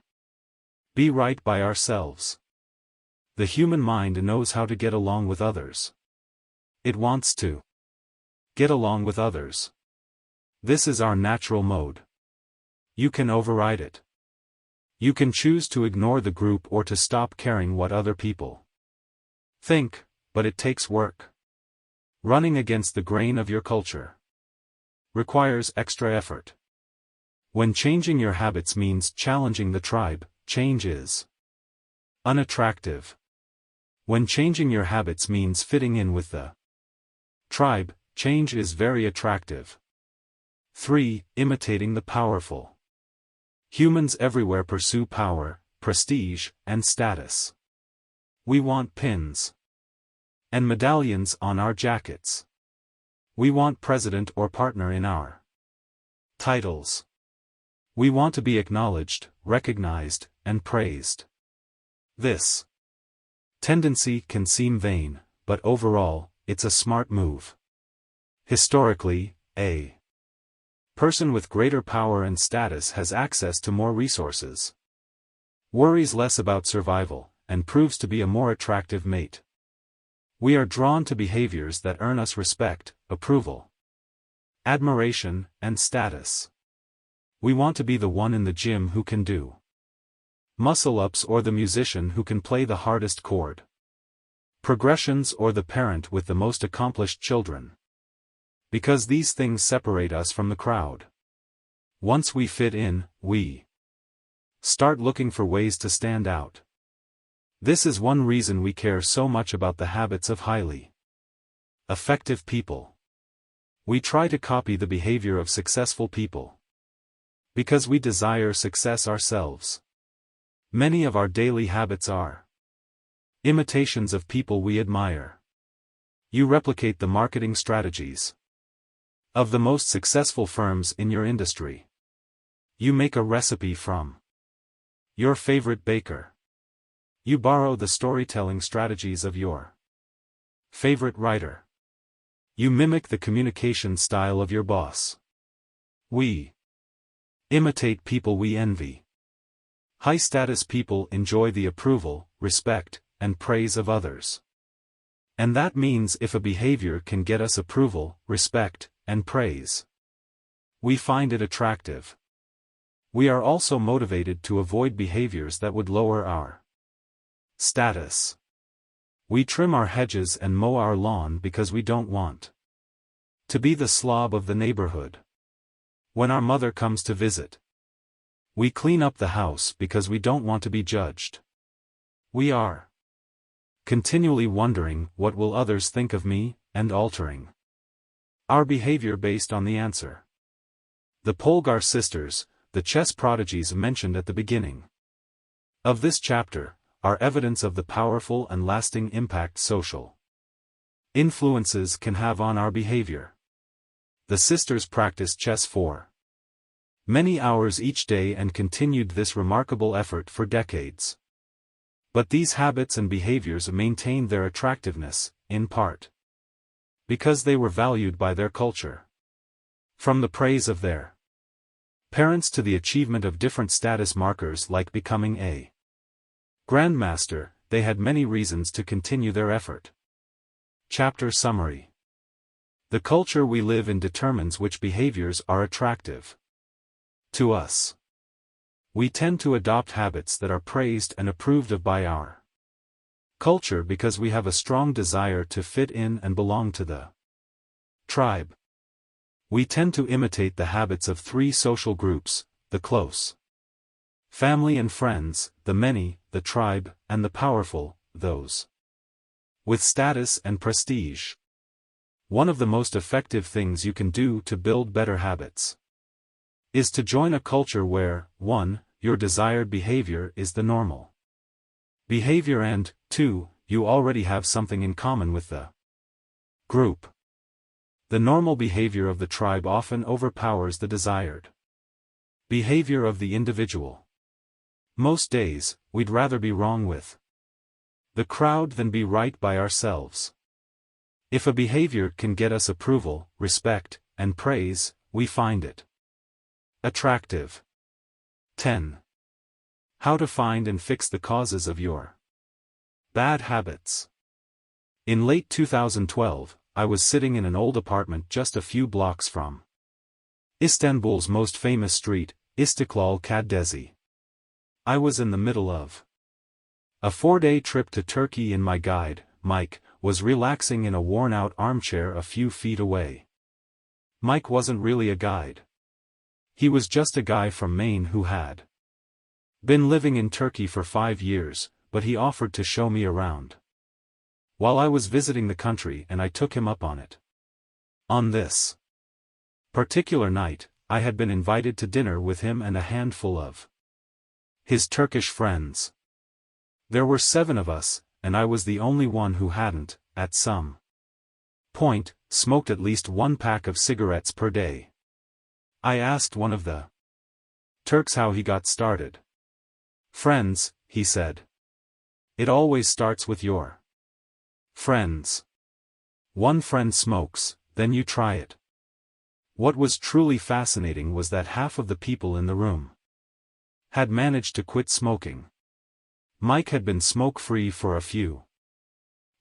be right by ourselves. The human mind knows how to get along with others. It wants to get along with others. This is our natural mode. You can override it. You can choose to ignore the group or to stop caring what other people think, but it takes work. Running against the grain of your culture requires extra effort. When changing your habits means challenging the tribe, change is unattractive. When changing your habits means fitting in with the tribe, change is very attractive. 3. Imitating the powerful. Humans everywhere pursue power, prestige, and status. We want pins and medallions on our jackets. We want president or partner in our titles. We want to be acknowledged, recognized, and praised. This tendency can seem vain, but overall, it's a smart move. Historically, a person with greater power and status has access to more resources, worries less about survival, and proves to be a more attractive mate. We are drawn to behaviors that earn us respect, approval, admiration, and status. We want to be the one in the gym who can do muscle-ups or the musician who can play the hardest chord progressions or the parent with the most accomplished children. Because these things separate us from the crowd. Once we fit in, we start looking for ways to stand out. This is one reason we care so much about the habits of highly effective people. We try to copy the behavior of successful people because we desire success ourselves. Many of our daily habits are imitations of people we admire. You replicate the marketing strategies of the most successful firms in your industry. You make a recipe from your favorite baker. You borrow the storytelling strategies of your favorite writer. You mimic the communication style of your boss. We imitate people we envy. High-status people enjoy the approval, respect, and praise of others. And that means if a behavior can get us approval, respect, and praise, we find it attractive. We are also motivated to avoid behaviors that would lower our status. We trim our hedges and mow our lawn because we don't want to be the slob of the neighborhood. When our mother comes to visit, we clean up the house because we don't want to be judged. We are continually wondering, what will others think of me, and altering our behavior based on the answer. The Polgar sisters, the chess prodigies mentioned at the beginning of this chapter, are evidence of the powerful and lasting impact social influences can have on our behavior. The sisters practiced chess for many hours each day and continued this remarkable effort for decades. But these habits and behaviors maintained their attractiveness, in part because they were valued by their culture. From the praise of their parents to the achievement of different status markers like becoming a grandmaster, they had many reasons to continue their effort. Chapter Summary. The culture we live in determines which behaviors are attractive to us. We tend to adopt habits that are praised and approved of by our culture because we have a strong desire to fit in and belong to the tribe. We tend to imitate the habits of three social groups: the close family and friends, the many, the tribe, and the powerful, those with status and prestige. One of the most effective things you can do to build better habits is to join a culture where, 1, your desired behavior is the normal behavior and, 2, you already have something in common with the group. The normal behavior of the tribe often overpowers the desired behavior of the individual. Most days, we'd rather be wrong with the crowd than be right by ourselves. If a behavior can get us approval, respect, and praise, we find it attractive. 10. How to find and fix the causes of your bad habits. In late 2012, I was sitting in an old apartment just a few blocks from Istanbul's most famous street, Istiklal Caddesi. I was in the middle of a 4-day trip to Turkey and my guide, Mike, was relaxing in a worn-out armchair a few feet away. Mike wasn't really a guide. He was just a guy from Maine who had been living in Turkey for 5 years, but he offered to show me around while I was visiting the country, and I took him up on it. On this particular night, I had been invited to dinner with him and a handful of his Turkish friends. There were 7 of us, and I was the only one who hadn't, at some point, smoked at least 1 pack of cigarettes per day. I asked one of the Turks how he got started. "Friends," he said. "It always starts with your friends. One friend smokes, then you try it." What was truly fascinating was that half of the people in the room had managed to quit smoking. Mike had been smoke-free for a few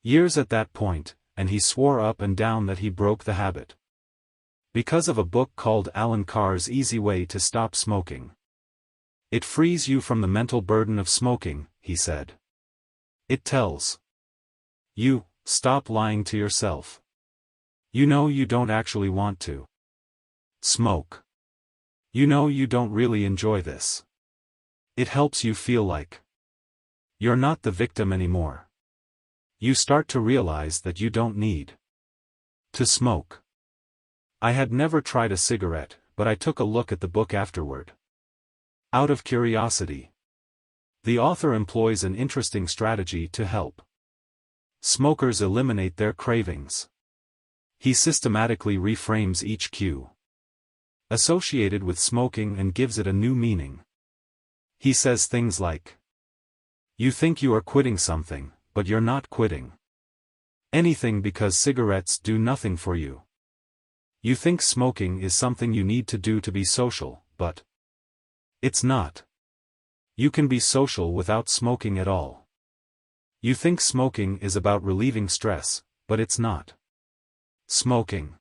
years at that point, and he swore up and down that he broke the habit because of a book called Alan Carr's Easy Way to Stop Smoking. "It frees you from the mental burden of smoking," he said. "It tells you, stop lying to yourself. You know you don't actually want to smoke. You know you don't really enjoy this. It helps you feel like you're not the victim anymore. You start to realize that you don't need to smoke." I had never tried a cigarette, but I took a look at the book afterward, out of curiosity. The author employs an interesting strategy to help smokers eliminate their cravings. He systematically reframes each cue associated with smoking and gives it a new meaning. He says things like, "You think you are quitting something, but you're not quitting anything because cigarettes do nothing for you. You think smoking is something you need to do to be social, but it's not. You can be social without smoking at all. You think smoking is about relieving stress, but it's not. Smoking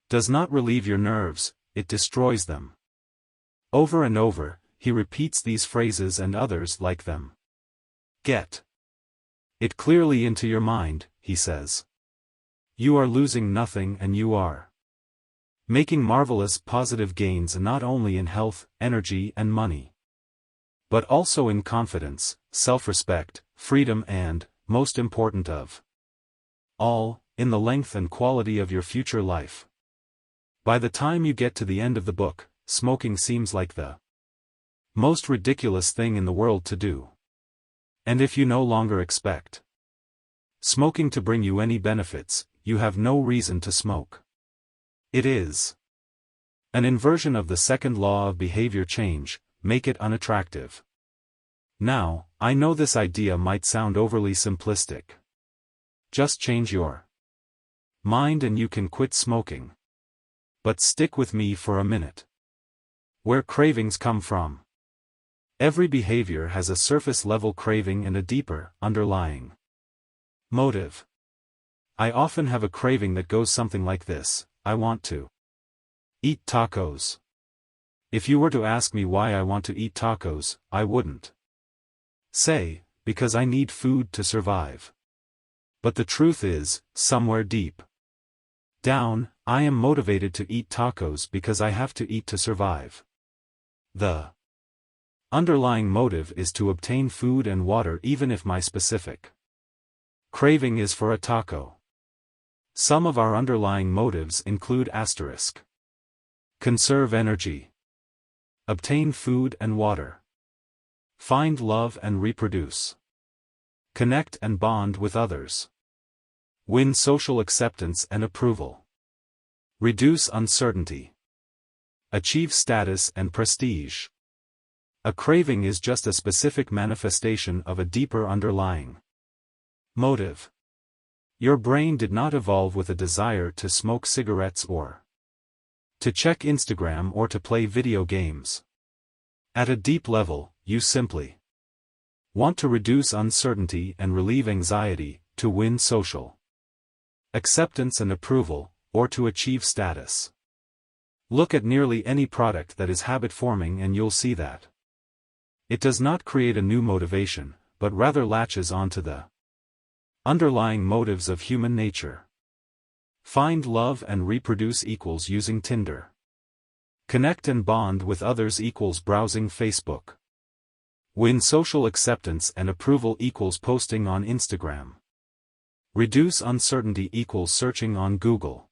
does not relieve your nerves, it destroys them. Over and over, he repeats these phrases and others like them. Get it clearly into your mind, he says. You are losing nothing and you are making marvelous positive gains not only in health, energy and money, but also in confidence, self-respect, freedom and, most important of all, in the length and quality of your future life. By the time you get to the end of the book, smoking seems like the most ridiculous thing in the world to do. And if you no longer expect smoking to bring you any benefits, you have no reason to smoke. It is an inversion of the second law of behavior change, make it unattractive. Now, I know this idea might sound overly simplistic. Just change your mind and you can quit smoking. But stick with me for a minute. Where cravings come from. Every behavior has a surface-level craving and a deeper, underlying motive. I often have a craving that goes something like this: I want to eat tacos. If you were to ask me why I want to eat tacos, I wouldn't say, because I need food to survive. But the truth is, somewhere deep down, I am motivated to eat tacos because I have to eat to survive. The underlying motive is to obtain food and water even if my specific craving is for a taco. Some of our underlying motives include asterisk. Conserve energy. Obtain food and water. Find love and reproduce. Connect and bond with others. Win social acceptance and approval. Reduce uncertainty. Achieve status and prestige. A craving is just a specific manifestation of a deeper underlying motive. Your brain did not evolve with a desire to smoke cigarettes or to check Instagram or to play video games. At a deep level, you simply want to reduce uncertainty and relieve anxiety, to win social acceptance and approval, or to achieve status. Look at nearly any product that is habit-forming and you'll see that it does not create a new motivation, but rather latches onto the underlying motives of human nature. Find love and reproduce equals using Tinder. Connect and bond with others equals browsing Facebook. Win social acceptance and approval equals posting on Instagram. Reduce uncertainty equals searching on Google.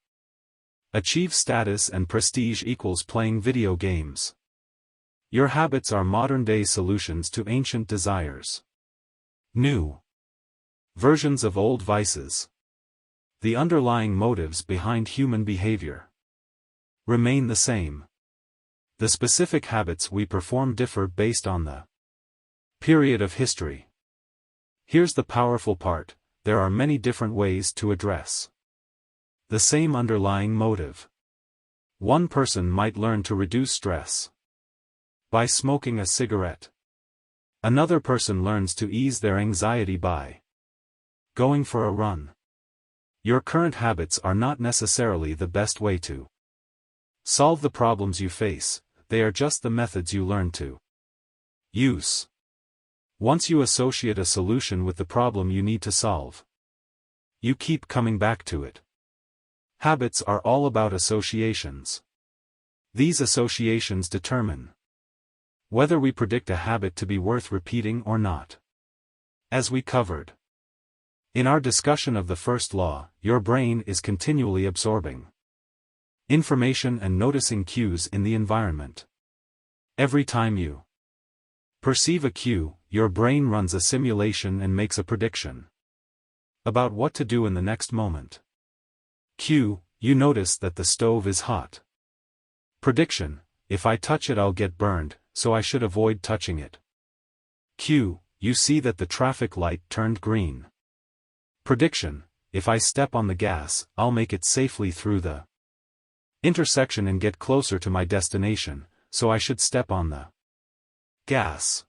Achieve status and prestige equals playing video games. Your habits are modern-day solutions to ancient desires. New versions of old vices. The underlying motives behind human behavior remain the same. The specific habits we perform differ based on the period of history. Here's the powerful part: there are many different ways to address the same underlying motive. One person might learn to reduce stress by smoking a cigarette. Another person learns to ease their anxiety by going for a run. Your current habits are not necessarily the best way to solve the problems you face, they are just the methods you learn to use. Once you associate a solution with the problem you need to solve, you keep coming back to it. Habits are all about associations. These associations determine whether we predict a habit to be worth repeating or not. As we covered in our discussion of the first law, your brain is continually absorbing information and noticing cues in the environment. Every time you perceive a cue, your brain runs a simulation and makes a prediction about what to do in the next moment. Cue, you notice that the stove is hot. Prediction, if I touch it I'll get burned, so I should avoid touching it. Cue, you see that the traffic light turned green. Prediction, if I step on the gas, I'll make it safely through the intersection and get closer to my destination, so I should step on the gas.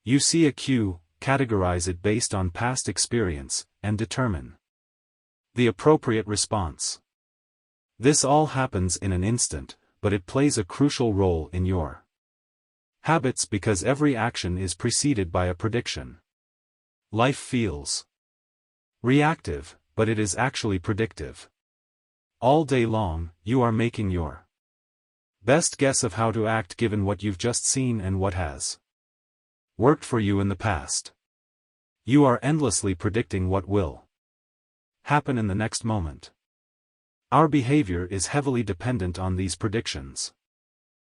You see a cue, categorize it based on past experience, and determine the appropriate response. This all happens in an instant, but it plays a crucial role in your habits because every action is preceded by a prediction. Life feels reactive, but it is actually predictive. All day long, you are making your best guess of how to act given what you've just seen and what has worked for you in the past. You are endlessly predicting what will happen in the next moment. Our behavior is heavily dependent on these predictions.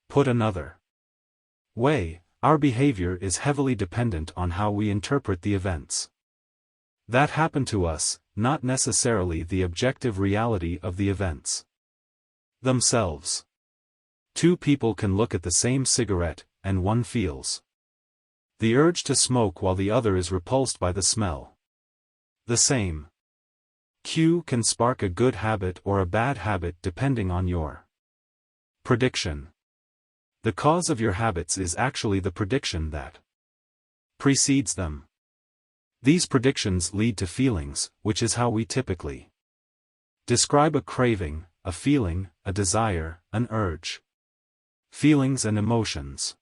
Put another way, our behavior is heavily dependent on how we interpret the events that happen to us, not necessarily the objective reality of the events themselves. Two people can look at the same cigarette, and one feels the urge to smoke while the other is repulsed by the smell. The same cue can spark a good habit or a bad habit depending on your prediction. The cause of your habits is actually the prediction that precedes them. These predictions lead to feelings, which is how we typically describe a craving, a feeling, a desire, an urge. Feelings and emotions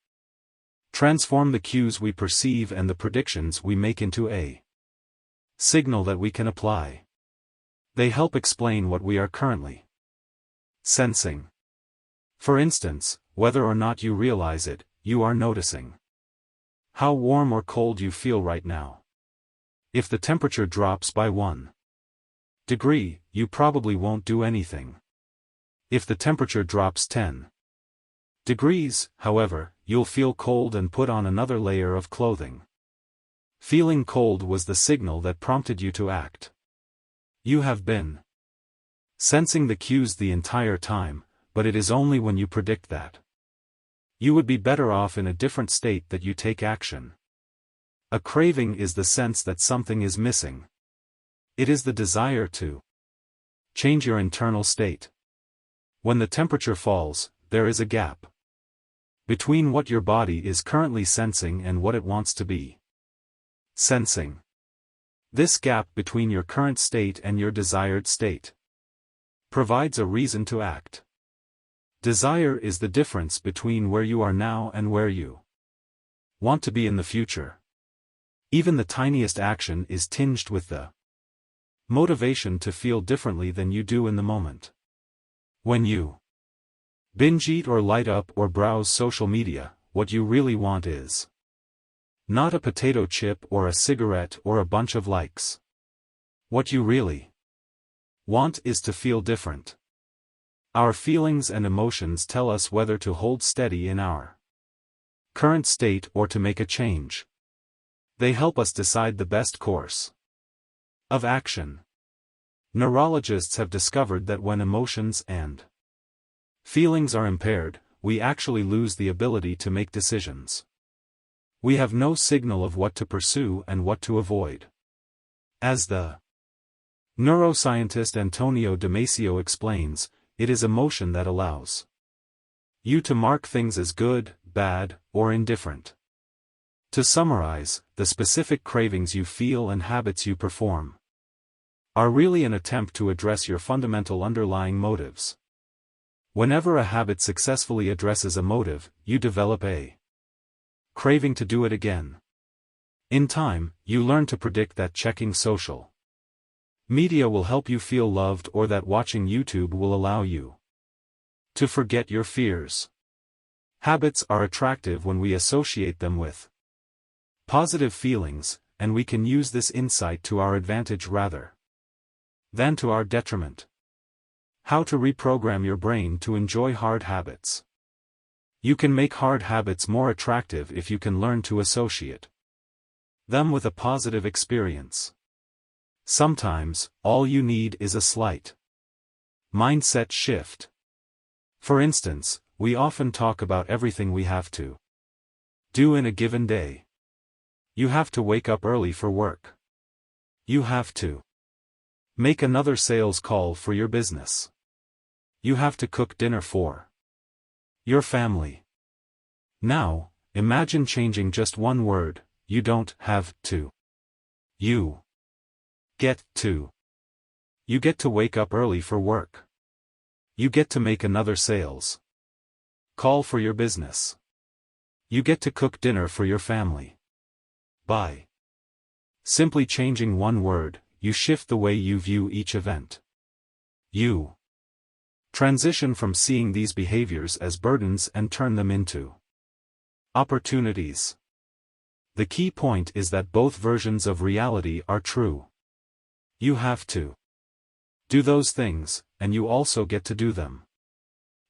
transform the cues we perceive and the predictions we make into a signal that we can apply. They help explain what we are currently sensing. For instance, whether or not you realize it, you are noticing how warm or cold you feel right now. If the temperature drops by 1 degree, you probably won't do anything. If the temperature drops 10 degrees, however, you'll feel cold and put on another layer of clothing. Feeling cold was the signal that prompted you to act. You have been sensing the cues the entire time, but it is only when you predict that you would be better off in a different state that you take action. A craving is the sense that something is missing. It is the desire to change your internal state. When the temperature falls, there is a gap between what your body is currently sensing and what it wants to be sensing. This gap between your current state and your desired state provides a reason to act. Desire is the difference between where you are now and where you want to be in the future. Even the tiniest action is tinged with the motivation to feel differently than you do in the moment. When you binge eat or light up or browse social media, what you really want is not a potato chip or a cigarette or a bunch of likes. What you really want is to feel different. Our feelings and emotions tell us whether to hold steady in our current state or to make a change. They help us decide the best course of action. Neurologists have discovered that when emotions and feelings are impaired, we actually lose the ability to make decisions. We have no signal of what to pursue and what to avoid. As the neuroscientist Antonio Damasio explains, it is emotion that allows you to mark things as good, bad, or indifferent. To summarize, the specific cravings you feel and habits you perform are really an attempt to address your fundamental underlying motives. Whenever a habit successfully addresses a motive, you develop a craving to do it again. In time, you learn to predict that checking social media will help you feel loved or that watching YouTube will allow you to forget your fears. Habits are attractive when we associate them with positive feelings, and we can use this insight to our advantage rather than to our detriment. How to reprogram your brain to enjoy hard habits. You can make hard habits more attractive if you can learn to associate them with a positive experience. Sometimes, all you need is a slight mindset shift. For instance, we often talk about everything we have to do in a given day. You have to wake up early for work. You have to Make another sales call for your business. You have to cook dinner for your family. Now, imagine changing just one word. You don't have to. You get to. You get to wake up early for work. You get to make another sales call for your business. You get to cook dinner for your family. By simply changing one word, you shift the way you view each event. You transition from seeing these behaviors as burdens and turn them into opportunities. The key point is that both versions of reality are true. You have to do those things, and you also get to do them.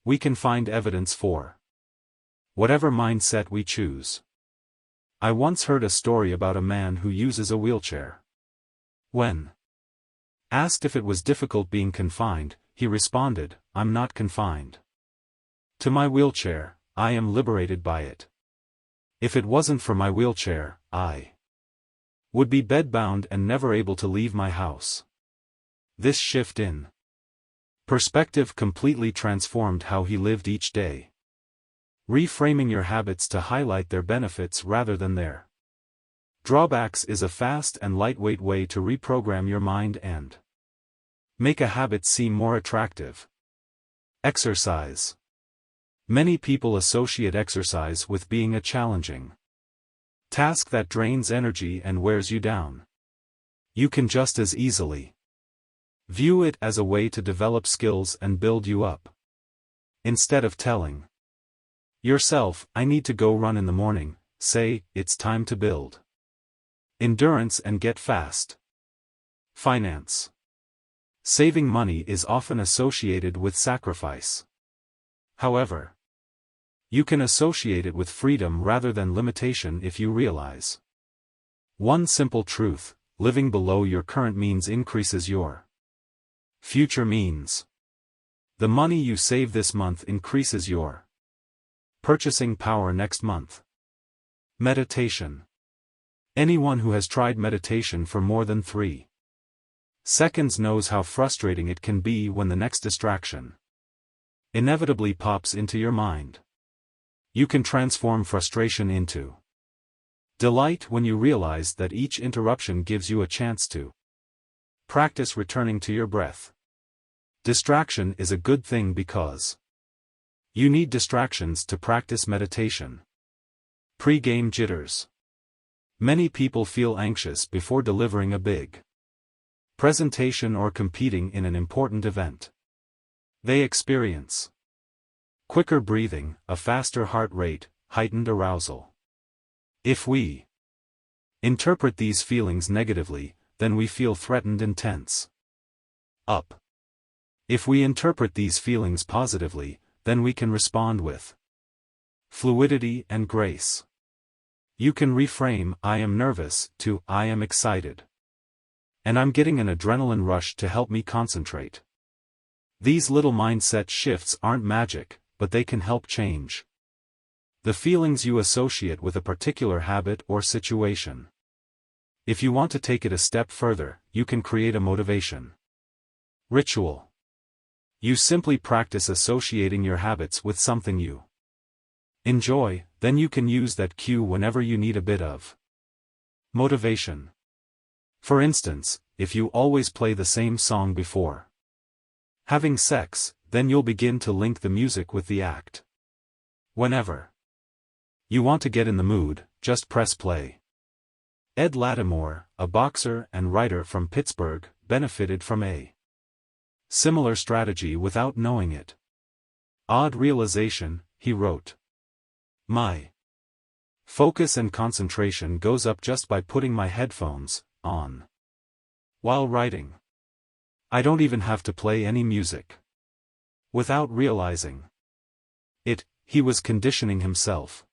We can find evidence for whatever mindset we choose. I once heard a story about a man who uses a wheelchair. When asked if it was difficult being confined, he responded, "I'm not confined to my wheelchair, I am liberated by it. If it wasn't for my wheelchair, I would be bedbound and never able to leave my house." This shift in perspective completely transformed how he lived each day. Reframing your habits to highlight their benefits rather than their drawbacks is a fast and lightweight way to reprogram your mind and make a habit seem more attractive. Exercise. Many people associate exercise with being a challenging task that drains energy and wears you down. You can just as easily view it as a way to develop skills and build you up. Instead of telling yourself, "I need to go run in the morning," say, "It's time to build endurance and get fast." Finance. Saving money is often associated with sacrifice. However, you can associate it with freedom rather than limitation if you realize one simple truth: living below your current means increases your future means. The money you save this month increases your purchasing power next month. Meditation. Anyone who has tried meditation for more than 3 seconds knows how frustrating it can be when the next distraction inevitably pops into your mind. You can transform frustration into delight when you realize that each interruption gives you a chance to practice returning to your breath. Distraction is a good thing because you need distractions to practice meditation. Pre-game jitters. Many people feel anxious before delivering a big presentation or competing in an important event. They experience quicker breathing, a faster heart rate, heightened arousal. If we interpret these feelings negatively, then we feel threatened and tense up. If we interpret these feelings positively, then we can respond with fluidity and grace. You can reframe "I am nervous" to "I am excited. And I'm getting an adrenaline rush to help me concentrate." These little mindset shifts aren't magic, but they can help change the feelings you associate with a particular habit or situation. If you want to take it a step further, you can create a motivation ritual. You simply practice associating your habits with something you enjoy, then you can use that cue whenever you need a bit of motivation. For instance, if you always play the same song before having sex, then you'll begin to link the music with the act. Whenever you want to get in the mood, just press play. Ed Lattimore, a boxer and writer from Pittsburgh, benefited from a similar strategy without knowing it. "Odd realization," he wrote. "My focus and concentration goes up just by putting my headphones on while writing. I don't even have to play any music." Without realizing it, he was conditioning himself.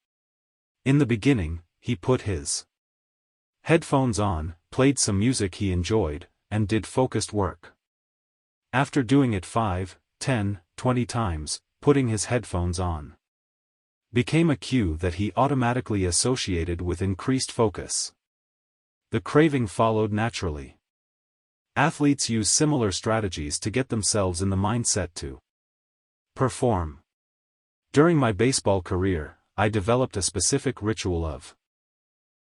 In the beginning, he put his headphones on, played some music he enjoyed, and did focused work. After doing it 5, 10, 20 times, putting his headphones on became a cue that he automatically associated with increased focus. The craving followed naturally. Athletes use similar strategies to get themselves in the mindset to perform. During my baseball career, I developed a specific ritual of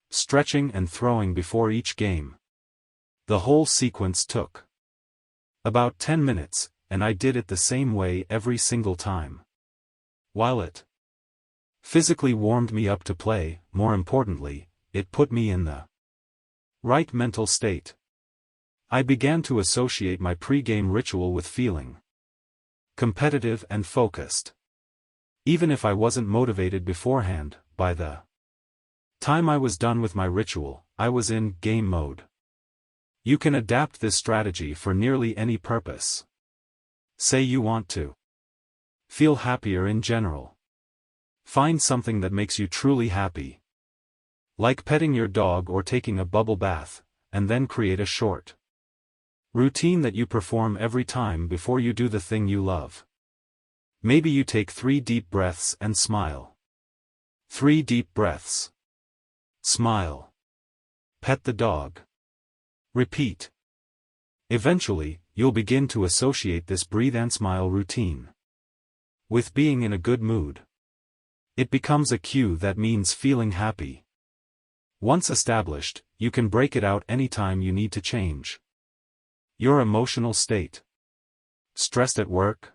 stretching and throwing before each game. The whole sequence took about 10 minutes, and I did it the same way every single time. While it physically warmed me up to play, more importantly, it put me in the right mental state. I began to associate my pre-game ritual with feeling competitive and focused. Even if I wasn't motivated beforehand, by the time I was done with my ritual, I was in game mode. You can adapt this strategy for nearly any purpose. Say you want to feel happier in general. Find something that makes you truly happy, like petting your dog or taking a bubble bath, and then create a short routine that you perform every time before you do the thing you love. Maybe you take 3 deep breaths and smile. 3 deep breaths. Smile. Pet the dog. Repeat. Eventually, you'll begin to associate this breathe and smile routine with being in a good mood. It becomes a cue that means feeling happy. Once established, you can break it out anytime you need to change your emotional state. Stressed at work?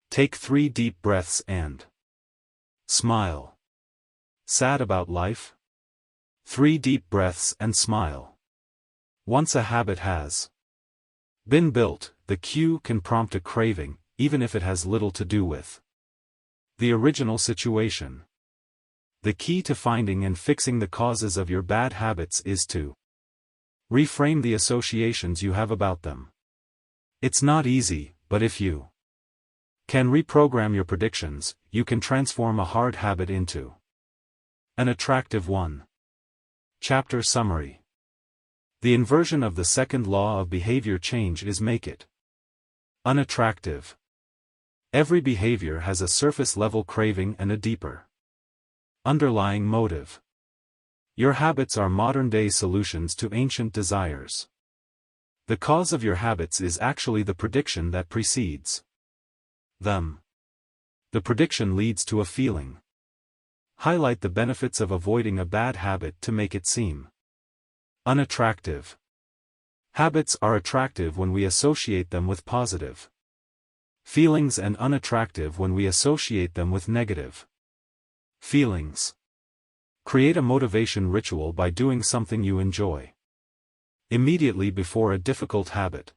Take 3 deep breaths and smile. Sad about life? 3 deep breaths and smile. Once a habit has been built, the cue can prompt a craving, even if it has little to do with the original situation. The key to finding and fixing the causes of your bad habits is to reframe the associations you have about them. It's not easy, but if you can reprogram your predictions, you can transform a hard habit into an attractive one. Chapter Summary. The inversion of the second law of behavior change is make it unattractive. Every behavior has a surface-level craving and a deeper underlying motive. Your habits are modern-day solutions to ancient desires. The cause of your habits is actually the prediction that precedes them. The prediction leads to a feeling. Highlight the benefits of avoiding a bad habit to make it seem unattractive. Habits are attractive when we associate them with positive feelings and unattractive when we associate them with negative feelings. Create a motivation ritual by doing something you enjoy immediately before a difficult habit.